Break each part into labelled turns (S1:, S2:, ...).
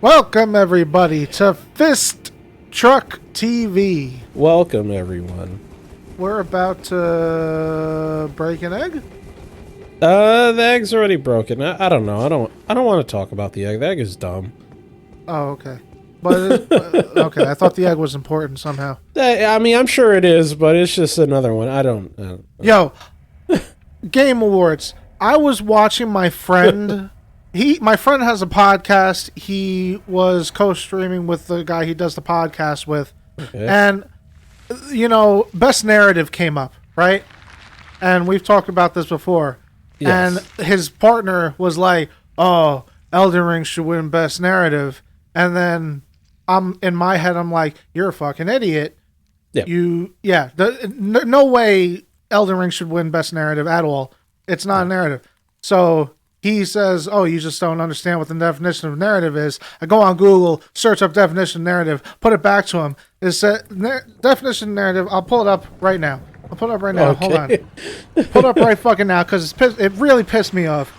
S1: Welcome everybody to Fist Truck TV.
S2: Welcome everyone.
S1: We're about to break an egg?
S2: The egg's already broken. I don't know. I don't want to talk about the egg. The egg is dumb.
S1: Oh, okay. But okay, I thought the egg was important somehow.
S2: I mean, I'm sure it is, but it's just another one. I don't.
S1: Yo, Game Awards. I was watching my friend. My friend has a podcast. He was co-streaming with the guy he does the podcast with. Okay. And, best narrative came up, right? And we've talked about this before. Yes. And his partner was like, oh, Elden Ring should win best narrative. And then in my head, I'm like, you're a fucking idiot. Yeah. No way Elden Ring should win best narrative at all. It's not a narrative. So he says, oh, you just don't understand what the definition of narrative is. I go on Google, search up definition of narrative, put it back to him. It's definition of narrative. I'll pull it up right now. Okay. Hold on. Pull it up right fucking now because it really pissed me off.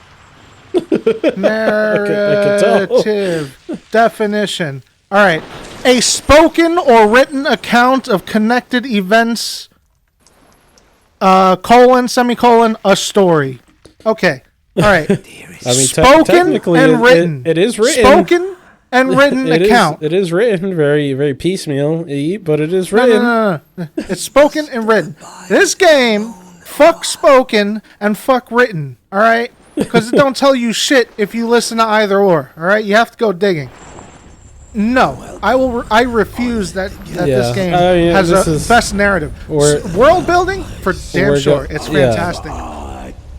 S1: Narrative definition. All right. A spoken or written account of connected events, semicolon, a story. Okay. All right.
S2: I mean,
S1: spoken and written.
S2: It is written.
S1: Spoken and written account.
S2: It is written very, very piecemeal, but it is written.
S1: No. It's spoken and written. This game, fuck spoken and fuck written. All right? Because it don't tell you shit if you listen to either or. All right? You have to go digging. No, I refuse that this game has a best narrative. World building for damn sure. It's fantastic.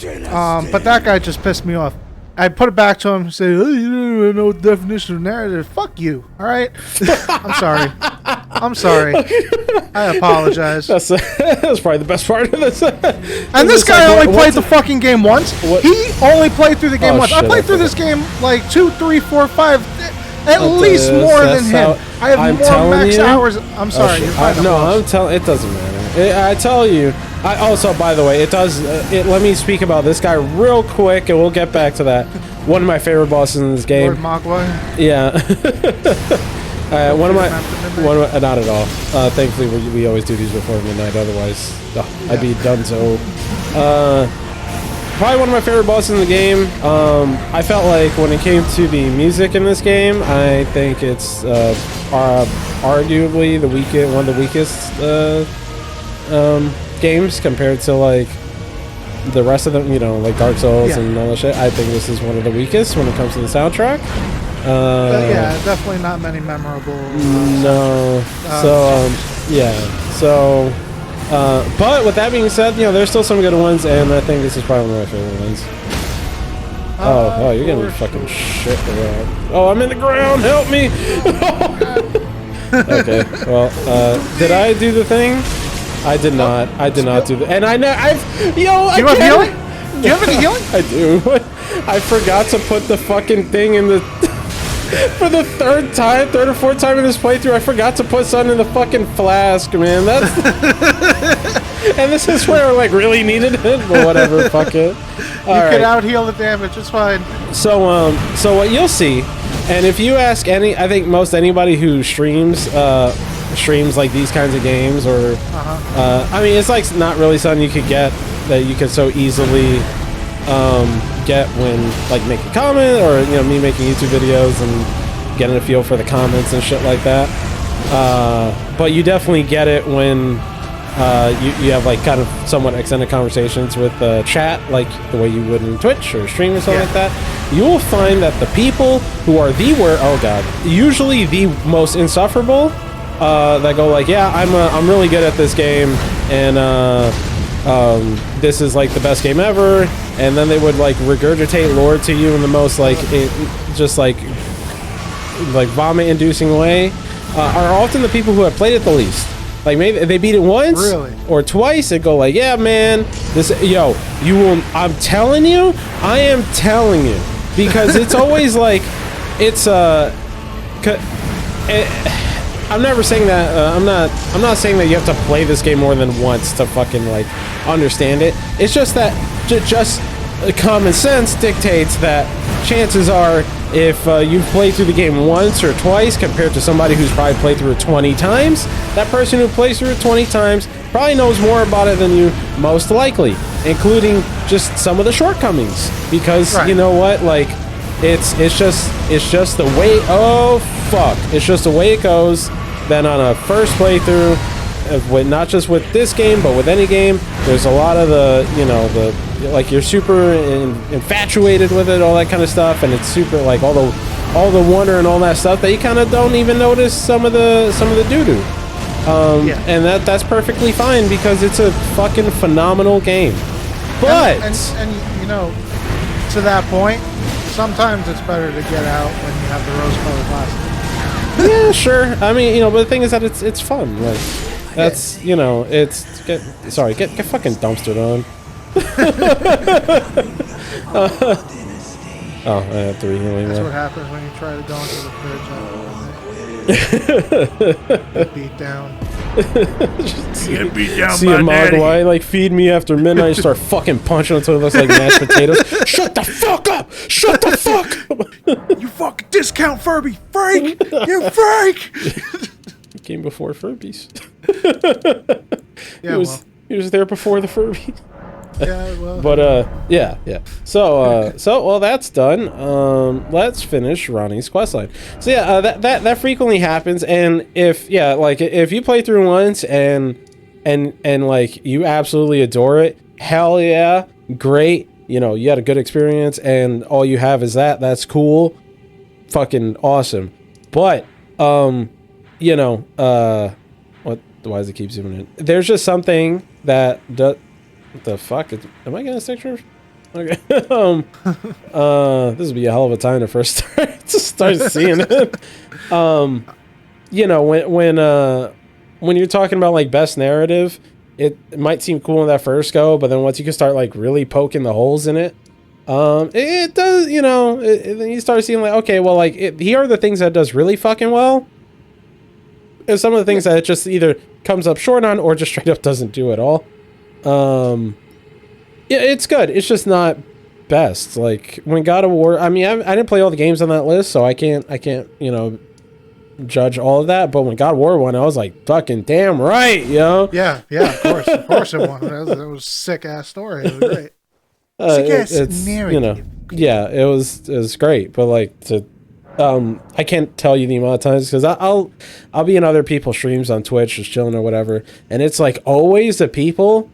S1: But that guy just pissed me off. I put it back to him and said, oh, you don't know the definition of narrative. Fuck you. All right? I'm sorry. I apologize.
S2: That's probably the best part of this.
S1: And this guy only played the fucking game once. What? He only played through the game once. I played through this game like 2, 3, 4, 5, at least more than him. I have more max hours. I'm sorry.
S2: I'm telling. It doesn't matter. I tell you. Also, by the way, it does. Let me speak about this guy real quick, and we'll get back to that. One of my favorite bosses in this game.
S1: Lord Mogwai?
S2: Yeah. Not at all. Thankfully, we always do these before midnight. Otherwise, I'd be done. So, probably one of my favorite bosses in the game. I felt like when it came to the music in this game, I think it's arguably one of the weakest games compared to like the rest of them, like Dark Souls and all that shit. I think this is one of the weakest when it comes to the soundtrack.
S1: Definitely not many memorable.
S2: But with that being said, there's still some good ones, and I think this is probably one of my favorite ones. Oh, you're getting fucking shit around. Oh, I'm in the ground. Help me! Okay. Well, did I do the thing? I did not. I did not do that. And I know
S1: Do you have healing? Do you have any healing?
S2: I do. I forgot to put the fucking thing in the. For the third or fourth time in this playthrough, I forgot to put something in the fucking flask, man. That's. And this is where I really needed it, but whatever. Fuck it.
S1: You can out heal the damage. It's fine.
S2: So what you'll see, and if you ask I think most anybody who streams like these kinds of games, or I mean, it's like not really something you could get that you could so easily get when like make a comment, or me making YouTube videos and getting a feel for the comments and shit like that. But you definitely get it when you have like kind of somewhat extended conversations with chat, like the way you would in Twitch or stream or something like that. You will find that the people who are usually the most insufferable, that go like, yeah, I'm really good at this game, and this is like the best game ever, and then they would like regurgitate lore to you in the most like vomit-inducing way, are often the people who have played it the least. Like maybe they beat it once or twice and go like, yeah, man, you will. I'm telling you, I am telling you, because it's always like, it's I'm never saying that. I'm not saying that you have to play this game more than once to fucking like understand it. It's just that just common sense dictates that chances are if you've played through the game once or twice compared to somebody who's probably played through it 20 times, that person who plays through it 20 times probably knows more about it than you, most likely, including just some of the shortcomings. Because you know what, like, it's just the way. Oh fuck! It's just the way it goes. Then on a first playthrough, with not just with this game but with any game, there's a lot of like you're super infatuated with it, all that kind of stuff, and it's super like all the wonder and all that stuff that you kind of don't even notice some of the doo-doo. And that's perfectly fine because it's a fucking phenomenal game. But
S1: and you know, to that point, sometimes it's better to get out when you have the rose-colored glasses.
S2: Yeah, sure. I mean, you know, but the thing is that it's fun. Like, that's you know, get fucking dumpstered on. Oh, I have to read anyway.
S1: That's what happens when you try to go into the fridge. Get beat down.
S3: Get beat down
S2: See
S3: by
S2: a
S3: daddy.
S2: Mogwai like feed me after midnight, start fucking punching until it looks like mashed potatoes. Shut the fuck up! Shut the fuck up!
S3: You fucking discount Furby freak! You freak!
S2: Came before Furbies.
S1: Yeah,
S2: he was there before the Furbies.
S1: Yeah, well.
S2: But yeah. So well, that's done. Let's finish Ronnie's questline. So yeah, that frequently happens, and if you play through once and like you absolutely adore it, hell yeah, great. You know, you had a good experience, and all you have is that's cool, fucking awesome. But you know, why does it keep zooming in? There's just something that does. What the fuck? Am I getting a picture? Okay. This would be a hell of a time to first start seeing it. You know, when you're talking about like best narrative, it might seem cool in that first go, but then once you can start like really poking the holes in it, it does. You know, then you start seeing like, okay, well, like here are the things that it does really fucking well, and some of the things that it just either comes up short on or just straight up doesn't do at all. Yeah, it's good. It's just not best. Like when God of War, I mean, I didn't play all the games on that list, so I can't, you know, judge all of that. But when God of War won, I was like, fucking damn right, yo.
S1: Yeah, of course it won. That was a sick ass story. It was great.
S2: It's you know, yeah, it was great. But like I can't tell you the amount of times because I'll be in other people's streams on Twitch, just chilling or whatever, and it's like always the people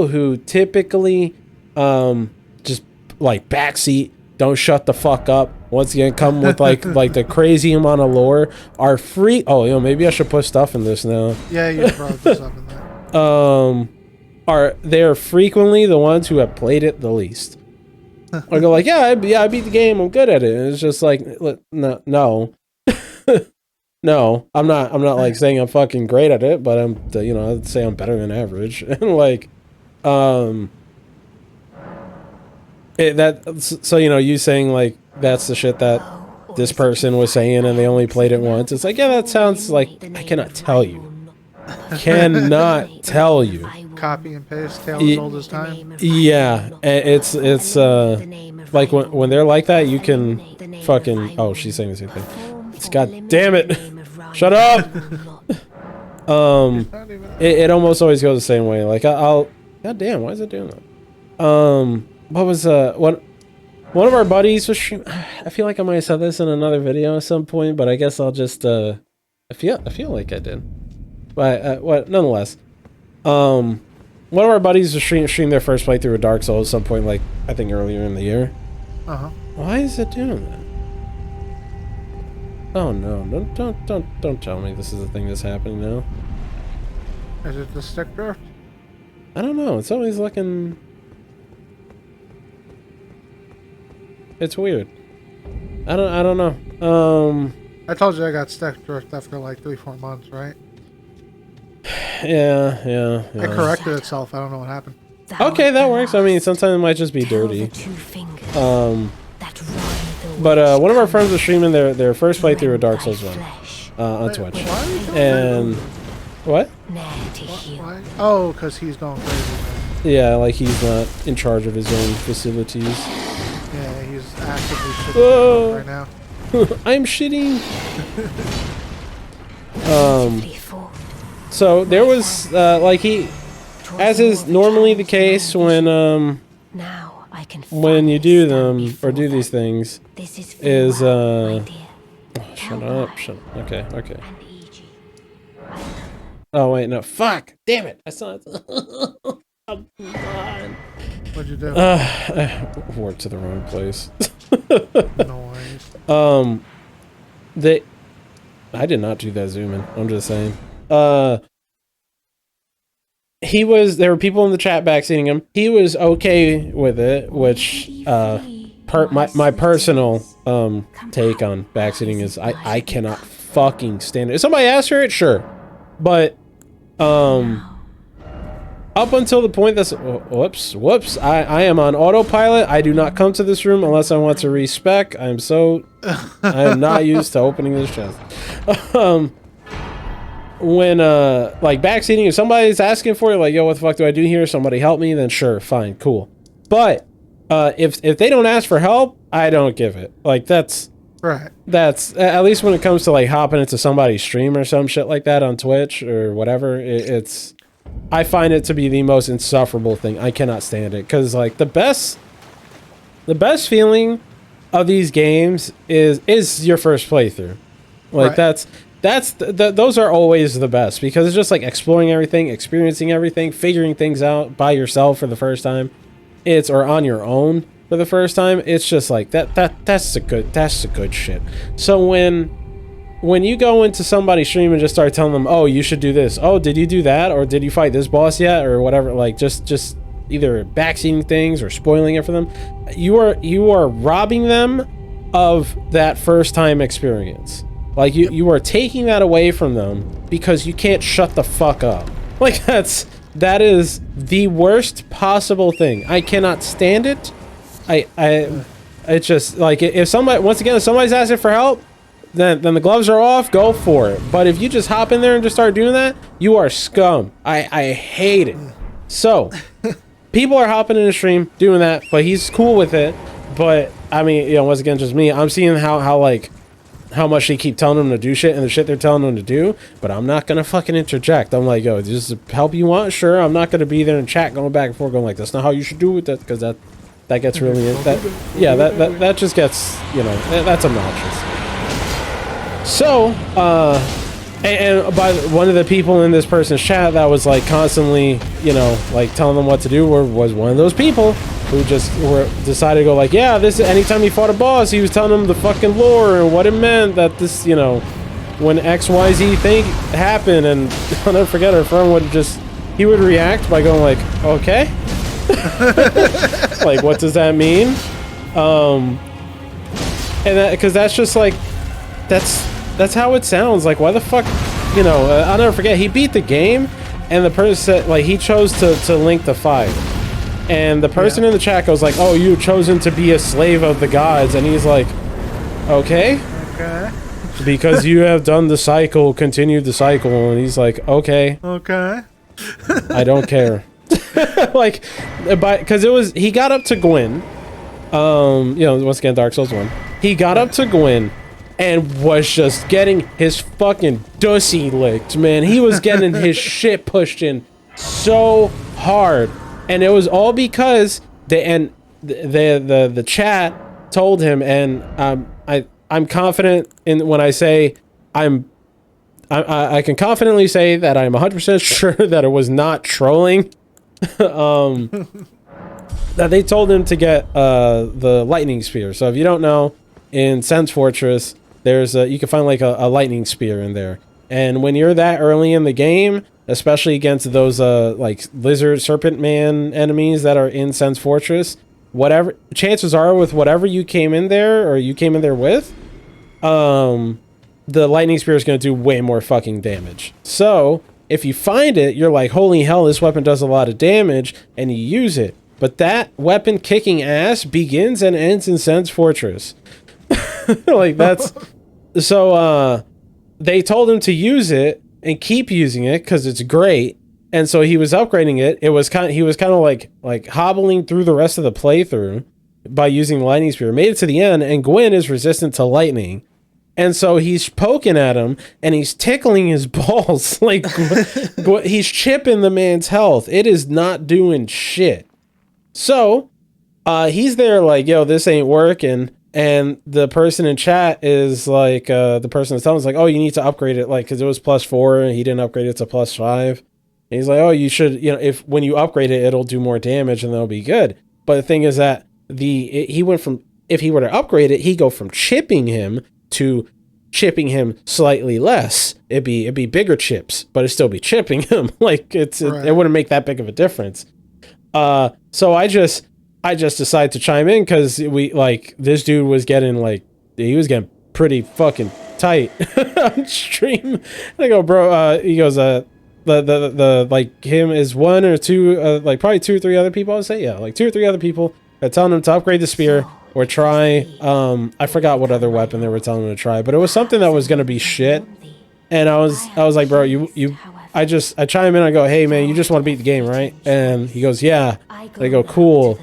S2: who typically just like backseat, don't shut the fuck up. Once again, come with like the crazy amount of lore are free. Oh, you know, maybe I should put stuff in this now.
S1: Yeah, you probably put stuff in there.
S2: They're frequently the ones who have played it the least. I go like, I beat the game. I'm good at it. And it's just like, no, no, I'm not like saying I'm fucking great at it, but you know, I'd say I'm better than average. And like, so you know, you saying like that's the shit that this person was saying, and they only played it once. It's like, yeah, that sounds like I cannot tell you.
S1: Copy and paste, tale as old as time.
S2: Yeah, it's like when they're like that, you can fucking. Oh, she's saying the same thing. It's god damn it, shut up. It almost always goes the same way. Like I'll god damn, why is it doing that? What was one of our buddies was stream. I feel like I might have said this in another video at some point, but I guess I'll just I feel like I did. But nonetheless, one of our buddies was stream their first playthrough of Dark Souls at some point, like I think earlier in the year. Why is it doing that? Oh no! Don't tell me this is the thing that's happening now.
S1: Is it the stick drift?
S2: I don't know. It's always looking. It's weird. I don't know.
S1: I told you I got stick drift after like 3-4 months, right?
S2: Yeah.
S1: It corrected itself. I don't know what happened.
S2: Okay, that works. I mean, sometimes it might just be dirty. But one of our friends was streaming their first playthrough of Dark Souls 1 on Twitch. And what?
S1: Why? Oh, because he's going crazy.
S2: Yeah, like he's not in charge of his own facilities.
S1: Yeah, he's actively
S2: Oh.
S1: right now.
S2: I'm shitting. So there was like as is normally the case when you do them or do these things is shut up. Okay. Oh wait, no, fuck, damn it, I saw it. Come on.
S1: What'd you do?
S2: I worked to the wrong place.
S1: No worries.
S2: I did not do that zoom in. I'm just saying. There were people in the chat backseating him. He was okay with it, which my personal take on backseating is I cannot fucking stand it. If somebody asks for it, sure, but up until the point that's whoops, I am on autopilot. I do not come to this room unless I want to respec. I am not used to opening this chest. When like backseating, if somebody's asking for it, like, yo, what the fuck do I do here? Somebody help me, then sure, fine, cool. But if they don't ask for help, I don't give it. Like that's at least when it comes to like hopping into somebody's stream or some shit like that on Twitch or whatever. I find it to be the most insufferable thing. I cannot stand it because like the best feeling of these games is your first playthrough. Like those are always the best because it's just like exploring everything, experiencing everything, figuring things out by yourself for the first time. Or on your own for the first time. It's just like that's the good shit. So when you go into somebody's stream and just start telling them, oh, you should do this. Oh, did you do that? Or did you fight this boss yet? Or whatever, like just either backseating things or spoiling it for them. You are robbing them of that first time experience. Like you are taking that away from them because you can't shut the fuck up. Like that is the worst possible thing. I cannot stand it. It's just like if somebody's asking for help, then the gloves are off, go for it. But if you just hop in there and just start doing that, you are scum. I hate it. So people are hopping in the stream doing that, but he's cool with it. But I mean, once again, just me. I'm seeing how much they keep telling them to do shit and the shit they're telling them to do, but I'm not gonna fucking interject. I'm like, yo, this is help you want? Sure. I'm not gonna be there in chat going back and forth going like, that's not how you should do it, because that gets really that just gets, that's obnoxious. So and by one of the people in this person's chat that was like constantly like telling them what to do was one of those people who just decided to go like, yeah, this anytime he fought a boss, he was telling them the fucking lore and what it meant that this, when XYZ thing happened, and I'll never forget our friend he would react by going like, okay. Like, what does that mean? And that, because that's just like, that's how it sounds. Like, why the fuck, I'll never forget, he beat the game, and the person said, like, he chose to link the fight. And the person in the chat goes like, oh, you've chosen to be a slave of the gods. And he's like, okay. Because you have done the cycle, continued the cycle. And he's like, okay. I don't care. Like, because he got up to Gwyn. Once again, Dark Souls 1. He got up to Gwyn and was just getting his fucking dussy licked, man. He was getting his shit pushed in so hard. And it was all because the chat told him, and I'm confident in when I say I can confidently say that I'm 100% sure that it was not trolling. That they told him to get the lightning spear. So if you don't know, in Sense Fortress, there's you can find like a lightning spear in there. And when you're that early in the game, especially against those like lizard serpent man enemies that are in Sense Fortress, whatever chances are with whatever you came in there with, the lightning spear is going to do way more fucking damage. So if you find it, you're like, holy hell, this weapon does a lot of damage, and you use it. But that weapon kicking ass begins and ends in Sense Fortress. Like, that's so they told him to use it and keep using it because it's great. And so he was upgrading it. He was kind of like hobbling through the rest of the playthrough, by using the lightning spear. Made it to the end, and Gwyn is resistant to lightning. And so he's poking at him, and he's tickling his balls. Like, he's chipping the man's health. It is not doing shit. So, he's there like, yo, this ain't working. And the person in chat is like, the person that's telling us like, oh, you need to upgrade it. Like, because it was +4, and he didn't upgrade it to +5. And he's like, oh, you should, if when you upgrade it, it'll do more damage, and that'll be good. But the thing is that he went from, if he were to upgrade it, he'd go from chipping him to chipping him slightly less. It'd be bigger chips, but it'd still be chipping him. Like it wouldn't make that big of a difference. So I just decided to chime in because this dude was getting he was getting pretty fucking tight on stream. And I go, bro, he goes, the like him is one or two, like probably 2 or 3 other people. I would say, yeah, like 2 or 3 other people are telling him to upgrade the spear. Or try, I forgot what other weapon they were telling him to try, but it was something that was gonna be shit. And I was like, bro, I chime in, I go, hey man, you just want to beat the game, right? And he goes, yeah. I go, cool.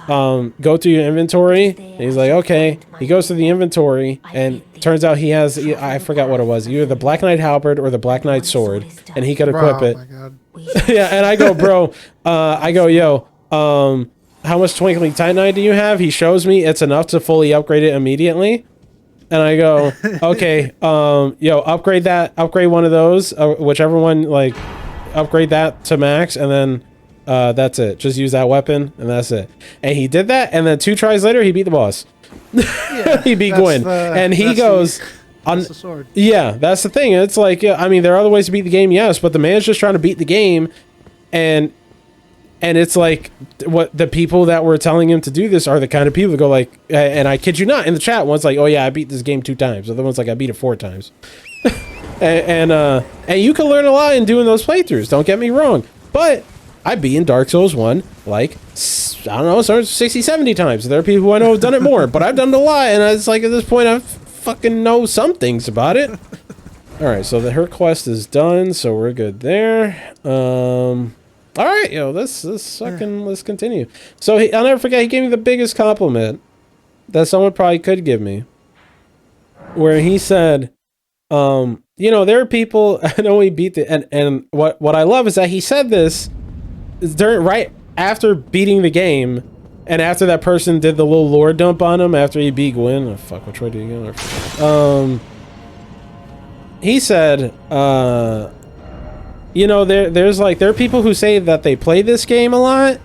S2: Go through your inventory. And he's like, okay. He goes through the inventory, and turns out he has, I forgot what it was, either the Black Knight halberd or the Black Knight sword, and he could equip it. Oh my God. Yeah, and I go, bro, yo, how much Twinkling Titanite do you have? He shows me it's enough to fully upgrade it immediately. And I go, okay, yo, upgrade one of those, whichever one, like, upgrade that to max, and then that's it. Just use that weapon, and that's it. And he did that, and then 2 tries later, he beat the boss. Yeah, he beat Gwyn. And he goes...
S1: That's the sword.
S2: Yeah, that's the thing. It's like, yeah, I mean, there are other ways to beat the game, yes, but the man's just trying to beat the game, and it's like, what the people that were telling him to do this are the kind of people that go like, and I kid you not, in the chat, one's like, oh yeah, I beat this game 2 times. The other one's like, I beat it 4 times. and you can learn a lot in doing those playthroughs, don't get me wrong. But I beat in Dark Souls 1, like, I don't know, 60, 70 times. There are people who I know have done it more, but I've done it a lot, and it's like, at this point, I fucking know some things about it. Alright, so her quest is done, so we're good there. All right, yo, let's continue. So I'll never forget, he gave me the biggest compliment that someone probably could give me, where he said, there are people, I know he beat and what I love is that he said this right after beating the game, and after that person did the little lore dump on him after he beat Gwyn. Oh, fuck, which way do you go? He said, there are people who say that they play this game a lot,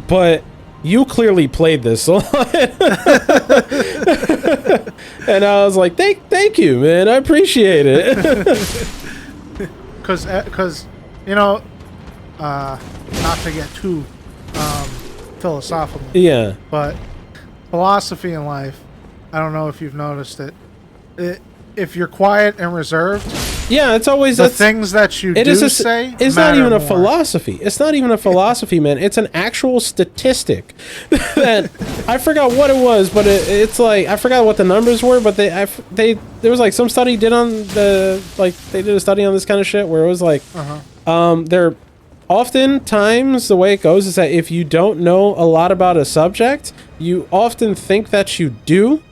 S2: but you clearly played this a lot. And I was like, thank you, man. I appreciate it.
S1: Because not to get too philosophical.
S2: Yeah.
S1: But philosophy in life, I don't know if you've noticed it. If you're quiet and reserved,
S2: yeah, it's always
S1: the things that you say.
S2: It's not even a philosophy. It's not even a philosophy, man. It's an actual statistic. That I forgot what it was, but it's like, I forgot what the numbers were, but there was like some study did on they did a study on this kind of shit where it was like, there oftentimes the way it goes is that if you don't know a lot about a subject, you often think that you do.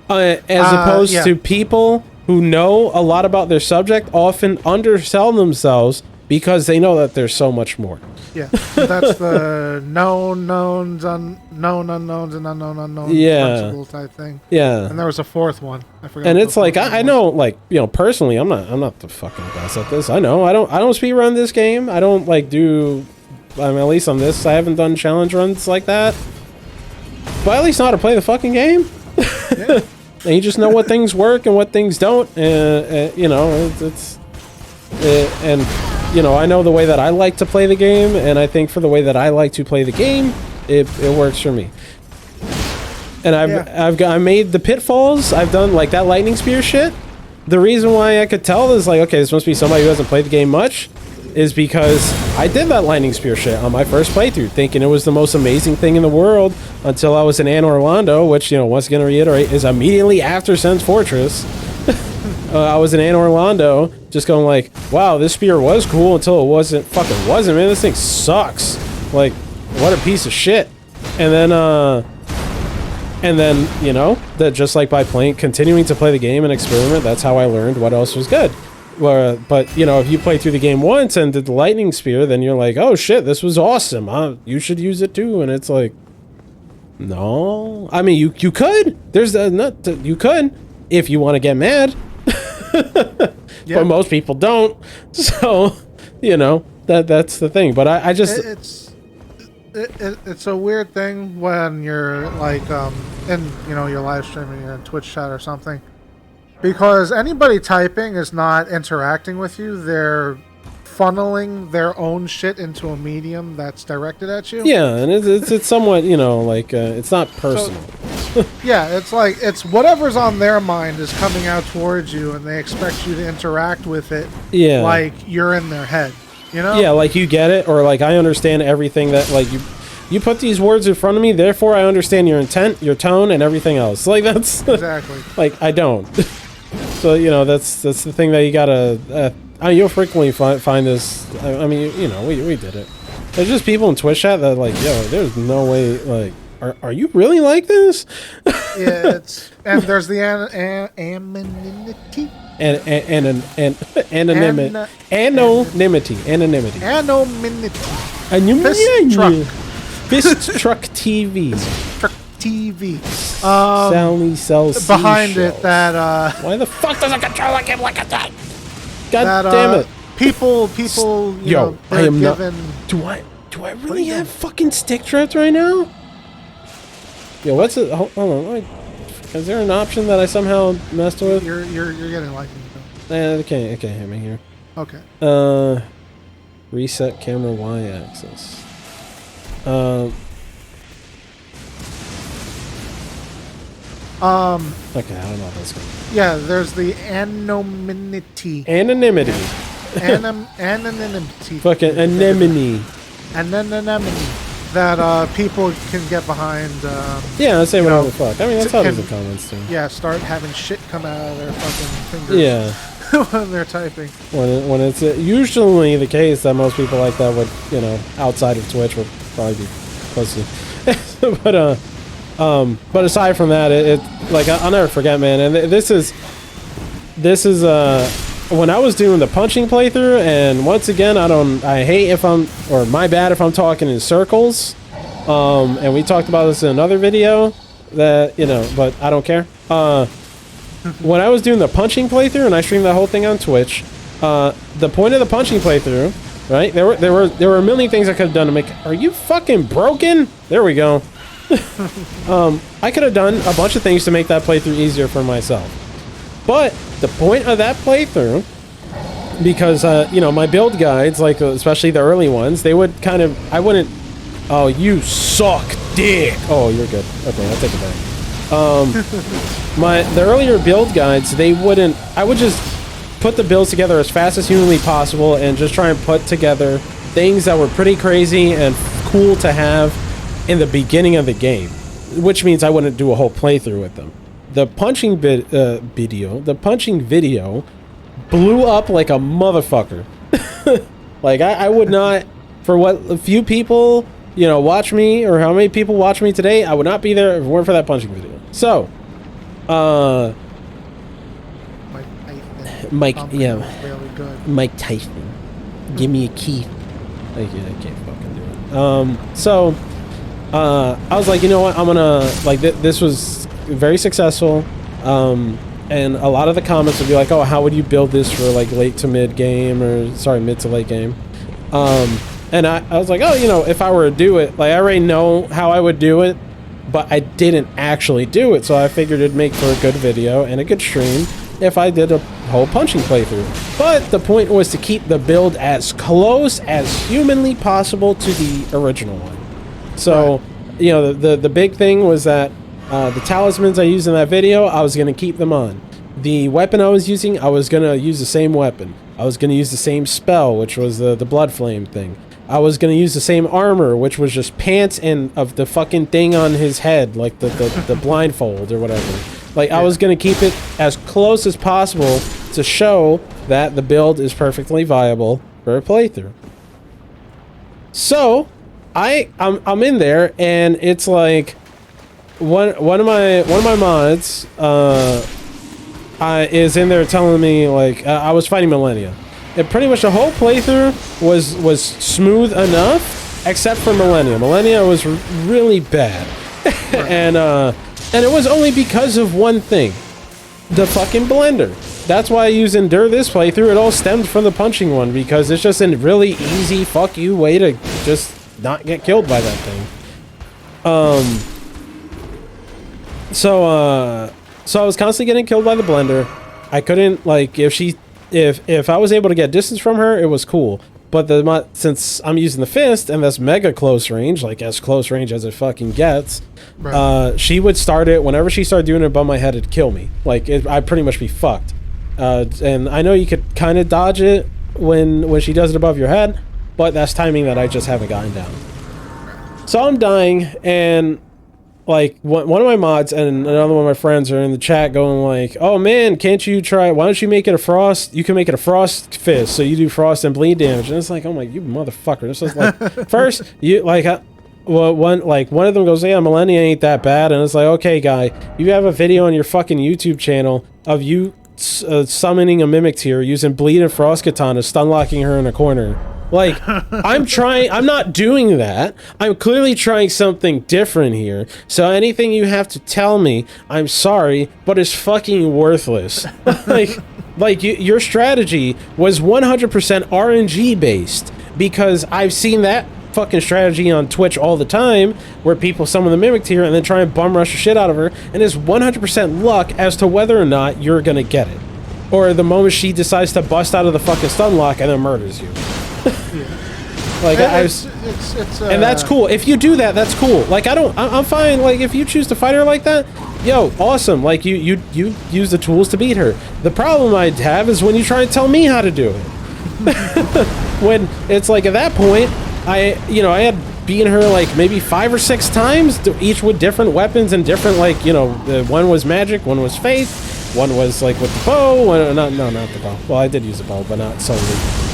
S2: As opposed to people who know a lot about their subject often undersell themselves because they know that there's so much more.
S1: Yeah, that's the known knowns, unknown unknowns, and unknown unknowns principle type thing. Yeah, and there was a 4th one. I forgot.
S2: And it's like I know, like, personally, I'm not the fucking best at this. I know I don't speedrun this game. I don't do. At least on this, I haven't done challenge runs like that. But at least know how to play the fucking game. Yeah. And you just know what things work and what things don't, and I know the way that I like to play the game, and I think for the way that I like to play the game, it works for me. And I made the pitfalls. I've done like that lightning spear shit. The reason why I could tell is like, okay, this must be somebody who hasn't played the game much, is because I did that lightning spear shit on my first playthrough, thinking it was the most amazing thing in the world, until I was in Anne Orlando, which, once again, to reiterate, is immediately after Sen's Fortress. I was in Anne Orlando, just going like, wow, this spear was cool, until it wasn't, man, this thing sucks. Like, what a piece of shit. And then, you know, that just like by continuing to play the game and experiment, that's how I learned what else was good. But, you know, if you play through the game once and did the lightning spear, then you're like, oh shit, this was awesome. You should use it too. And it's like, no. I mean, you could. You could if you want to get mad.
S1: Yeah.
S2: But most people don't. So, you know, that's the thing. But I just...
S1: It's a weird thing when you're like in, you know, you're live streaming, you're in Twitch chat or something, because anybody typing is not interacting with you. They're funneling their own shit into a medium that's directed at you.
S2: Yeah, and it's somewhat, you know, like it's not personal.
S1: So, yeah, it's like it's whatever's on their mind is coming out towards you, and they expect you to interact with it.
S2: Yeah,
S1: like you're in their head. You know?
S2: Yeah, like you get it, or like I understand everything that like you put these words in front of me, therefore I understand your intent, your tone, and everything else. Like that's
S1: exactly
S2: like I don't. So you know that's the thing that you gotta. I mean, you'll frequently find this. I mean, you know, we did it. There's just people in Twitch chat that like, yo, there's no way. Like, are you really like this?
S1: Yeah, and there's the anonymity.
S2: Anonymity. Fist Truck TV.
S1: Truck TV.
S2: Sally sells
S1: behind
S2: seashells.
S1: it that
S2: why the fuck does a controller give like a that? God damn it.
S1: People you know,
S2: I am
S1: given...
S2: not. Do I really have fucking stick drift right now? Yo, what's it? Hold on. Is there an option that I somehow messed with?
S1: You're getting lightning.
S2: Okay, hit me here.
S1: Okay.
S2: Reset camera Y-axis. Okay, I don't know if that's good.
S1: Yeah, there's the anonymity.
S2: Anonymity.
S1: Anonymity.
S2: Fucking anemone.
S1: Anonymity. That people can get behind.
S2: Yeah, I say whatever the fuck. I mean, that's how the comments do.
S1: Yeah, start having shit come out of their fucking fingers.
S2: Yeah.
S1: When they're typing.
S2: When it's usually the case that most people like that would, you know, outside of Twitch would probably be pussy. But aside from that, it like I'll never forget, man. And this is when I was doing the punching playthrough, and once again, I hate if I'm, or my bad if I'm talking in circles. And we talked about this in another video that, you know, but I don't care. When I was doing the punching playthrough, and I streamed that whole thing on Twitch, the point of the punching playthrough, right? There were a million things I could have done to make. Are you fucking broken? There we go. I could have done a bunch of things to make that playthrough easier for myself. But the point of that playthrough, because you know, my build guides, like especially the early ones, they would kind of, I wouldn't. Oh, you suck, dick. Oh, you're good. Okay, I'll take it back. The earlier build guides, they wouldn't. I would just put the builds together as fast as humanly possible, and just try and put together things that were pretty crazy and cool to have in the beginning of the game, which means I wouldn't do a whole playthrough with them. The punching video blew up like a motherfucker. Like I would not, for what a few people, you know, watch me, or how many people watch me today, I would not be there if it weren't for that punching video. So, Mike Tyson, give me a key. I can't fucking do it. So, I was like, you know what, I'm gonna, like, this was very successful, and a lot of the comments would be like, oh, how would you build this for, like, late to mid game, or, sorry, mid to late game, and I was like, oh, you know, if I were to do it, like, I already know how I would do it, but I didn't actually do it, so I figured it'd make for a good video and a good stream if I did a whole punching playthrough. But the point was to keep the build as close as humanly possible to the original one. So, you know, the big thing was that the talismans I used in that video, I was going to keep them on. The weapon I was using, I was going to use the same weapon. I was going to use the same spell, which was the blood flame thing. I was going to use the same armor, which was just pants and of the fucking thing on his head, like the blindfold or whatever. Like, I was going to keep it as close as possible to show that the build is perfectly viable for a playthrough. So, I'm in there, and it's like one of my mods is in there telling me like I was fighting Millennia. And pretty much the whole playthrough was smooth enough, except for Millennia. Millennia was really bad, and it was only because of one thing, the fucking blender. That's why I use Endure this playthrough. It all stemmed from the punching one, because it's just a really easy fuck you way to just not get killed by that thing. So I was constantly getting killed by the blender. I couldn't, like, if I was able to get distance from her, it was cool. But since I'm using the fist, and that's mega close range, like as close range as it fucking gets, right. She would start it, whenever she started doing it above my head, it'd kill me. Like, I'd pretty much be fucked. And I know you could kind of dodge it when she does it above your head, but that's timing that I just haven't gotten down. So I'm dying, and like one of my mods and another one of my friends are in the chat going like, "Oh man, can't you try? Why don't you make it a frost? You can make it a frost fist, so you do frost and bleed damage." And it's like, "Oh my, you motherfucker!" This is like, first you like, well, one of them goes, "Yeah, Millennia ain't that bad," and it's like, "Okay, guy, you have a video on your fucking YouTube channel of you summoning a mimic tier using bleed and frost katana, stun locking her in a corner." Like, I'm not doing that. I'm clearly trying something different here. So anything you have to tell me, I'm sorry, but it's fucking worthless. Your strategy was 100% RNG based, because I've seen that fucking strategy on Twitch all the time, where people summon the mimic tier and then try and bum rush the shit out of her, and it's 100% luck as to whether or not you're gonna get it. Or the moment she decides to bust out of the fucking stun lock and then murders you. Like, and that's cool. If you do that, that's cool. Like, I'm fine. Like, if you choose to fight her like that, yo, awesome. Like, you use the tools to beat her. The problem I'd have is when you try and tell me how to do it. When it's like, at that point, I had beaten her like maybe 5 or 6 times, each with different weapons and different, like, one was magic, one was faith, one was like with the bow, not the bow. Well, I did use the bow, but not solely.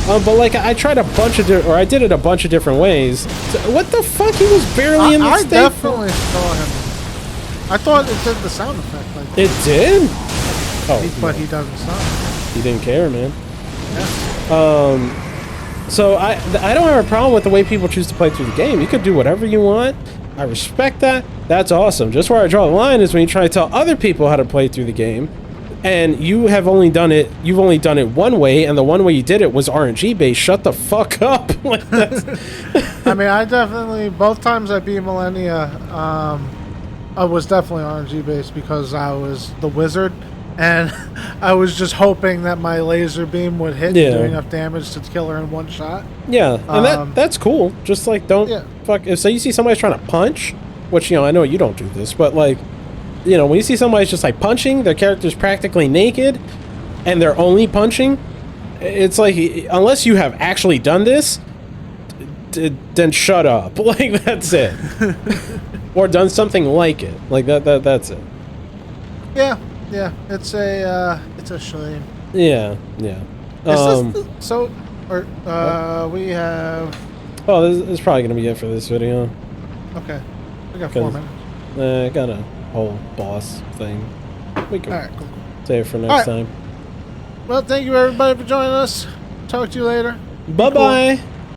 S2: But like, I tried I did it a bunch of different ways. So, what the fuck? He was barely in the state.
S1: I definitely saw him. I thought it did the sound effect like that.
S2: It did? Oh,
S1: but he doesn't stop.
S2: He didn't care, man.
S1: Yeah.
S2: So I don't have a problem with the way people choose to play through the game. You could do whatever you want. I respect that. That's awesome. Just where I draw the line is when you try to tell other people how to play through the game, and you've only done it one way, and the one way you did it was RNG based. Shut the fuck up. Like, that's
S1: I mean, I definitely, both times I beat Millennia, I was definitely RNG based, because I was the wizard, and I was just hoping that my laser beam would hit and do enough damage to kill her in one shot.
S2: Yeah, and that's cool. Just like, don't fuck. If so you see somebody's trying to punch, which, I know you don't do this, but like, when you see somebody's just like punching, their character's practically naked, and they're only punching, it's like, unless you have actually done this, then shut up. Like, that's it. Or done something like it. Like, that's it.
S1: Yeah, it's a shame.
S2: Yeah.
S1: We have...
S2: Oh, this is probably going to be it for this video.
S1: Okay. We got 4 minutes.
S2: I got a whole boss thing. We can
S1: Alright, cool.
S2: save it for next time.
S1: Well, thank you everybody for joining us. Talk to you later.
S2: Bye-bye. Cool.